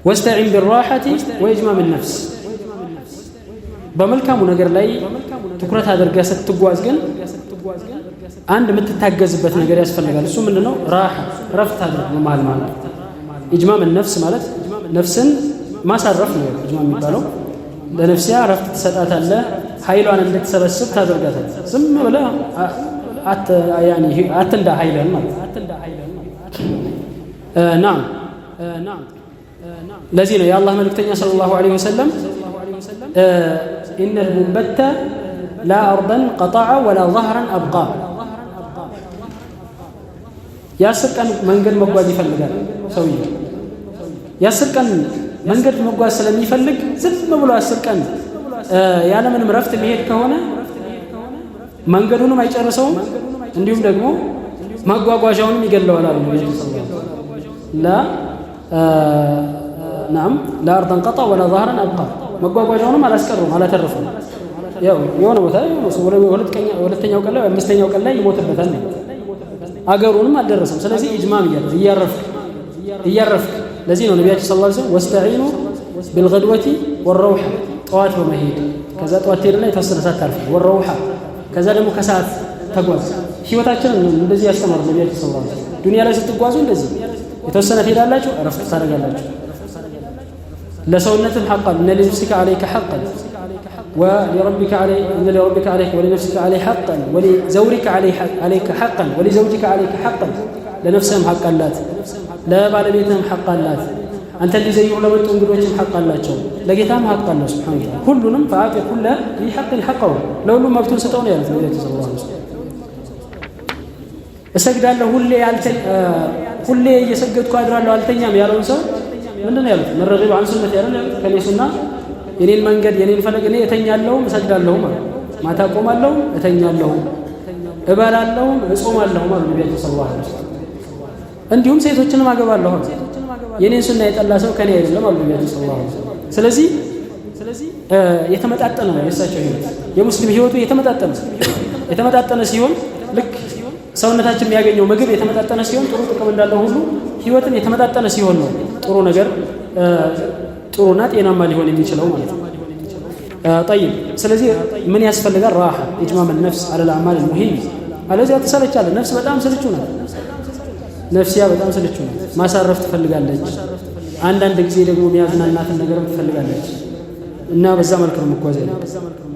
ወስተዒን ቢራሐቲ ወኢጅማም ነፍስ በመልካሙ ነገር ላይ ትኩረት አድርገህ ስትጓዝ ግን አንድ የምትታገዝበት ነገር ያስፈልጋል። እሱ ምንድነው? ራሐ ረፍት አድርግ ነው ማለት ኢጅማም ነፍስ ማለት ነፍስን ማሳረፍ ነው። ኢጅማም የሚባለው ለነፍሲያ ረፍት ትሰጣታለህ፣ ኃይሏን እንድትሰበስብ ታደርጋታለህ። ዝም ብለህ አትንዳ ኃይልን ማለት ናም ለዚህ ነው የአላህ መልእክተኛ ሰለላሁ ዐለይሂ ወሰለም ኢነል ሙንበተ ላ አርደን ቀጠዐ ወላ ظهرን አብቃ የአስር ቀን መንገድ መጓዝ ይፈልጋል ሰውዬው። የአስር ቀን መንገድ መጓዝ ስለሚፈልግ ዝም ብሎ 10 ቀን ያለምንም ረፍት መሄድ ከሆነ መንገዱንም አይጨርሰውም፣ እንዲሁም ደግሞ ማጓጓዣውንም ይገለዋል አሉ ነብዩ ሰለላሁ ዐለይሂ ወሰለም። ናም ላ አርደን ቀጠዐ ወላ ظهرን አብቃ መጓጓዣውንም አላስቀሩም አላተረፉም። ያው የሆነ ቦታ ሁለተኛው ቀን ላይ አምስተኛው ቀን ላይ ይሞትበታል፣ አገሩንም አልደረሰም። ስለዚህ ኢጅማም እያረፍክ ለዚህ ነው ነቢያችን ሰለላሁ ዐለይሂ ወሰለም ወስተዒኑ ቢልገድወቲ ወረውሐ ጠዋት በመሄድ ከዛ ጠዋት ሄድና የተወሰነ ሰዓት ታርፍ ወረውሐ ከዛ ደግሞ ከሰዓት ተጓዝ። ህይወታችንን እንደዚህ ያስተማሩ ነቢያችን ሰለላሁ ዐለይሂ ወሰለም ዱንያ ላይ ስትጓዙ እንደዚህ የተወሰነ ትሄዳላችሁ፣ እረፍት ታደርጋላችሁ። ለሰውነትም ሐቅ አለ። እነ ሊነፍሲከ ዐለይከ ሐቀን ولربك عليك إن لربك عليك ولنفسك عليه حقا ولزوجك عليك حقا ولزوجك عليك حقا لنفسهم حق اللات لا ባለቤትም حق اللات አንተ ሊዘይሩ ለመጡ እንግዶችም حق አላቸው ለጌታም حق አለው سبحانه وتعالى ሁሉንም فاعطي كل ذي حق حقه ለሁሉም መብቱን ሰጠው ነው ያሉት ነብዩ ሰለላሁ ዐለይሂ ወሰለም። እሰግዳለሁ ሁሌ እየሰገድኩ አድራለሁ አልተኛም ያለውን ሰው ምንድነው ያሉት? መረገብ عن ሱነት ያለው ከኔ ሱና የኔን መንገድ የኔን ፈለግ እኔ እተኛለሁ እሰግዳለሁ ማለት ማታ ቆማለሁ እተኛለሁ እበላለሁ እጾማለሁ ማለት ነብዩ ሰለላሁ ዐለይሂ ወሰለም። እንዲሁም ሴቶችንም አገባለሁ የኔን ሱና የጠላ ሰው ከኔ አይደለም ማለት ነብዩ ሰለላሁ ዐለይሂ ወሰለም። ስለዚህ የተመጣጠነ ነው የእሳቸው ህይወት፣ የሙስሊም ህይወቱ የተመጣጠነ ሲሆን ልክ ሰውነታችን የሚያገኘው ምግብ የተመጣጠነ ሲሆን ጥሩ ጥቅም እንዳለው ሁሉ ህይወትን የተመጣጠነ ሲሆን ነው ጥሩ ነገር ጥሩና ጤናማ ሊሆን የሚችለው ማለት ነው። طيب ስለዚህ ምን ያስፈልጋል? ራሐ ኢጅማም ነፍስ على الاعمال المهمه አለዚያ ተሰለቻለህ። ነፍስ በጣም ስልቹ ናት። ነፍሲያ በጣም ስልቹ ናት። ማሳረፍ ትፈልጋለች። አንዳንድ ጊዜ ደግሞ የሚያዝናናትን ነገርም ትፈልጋለች እና በዛ መልኩ ነው መጓዝ ያለብን።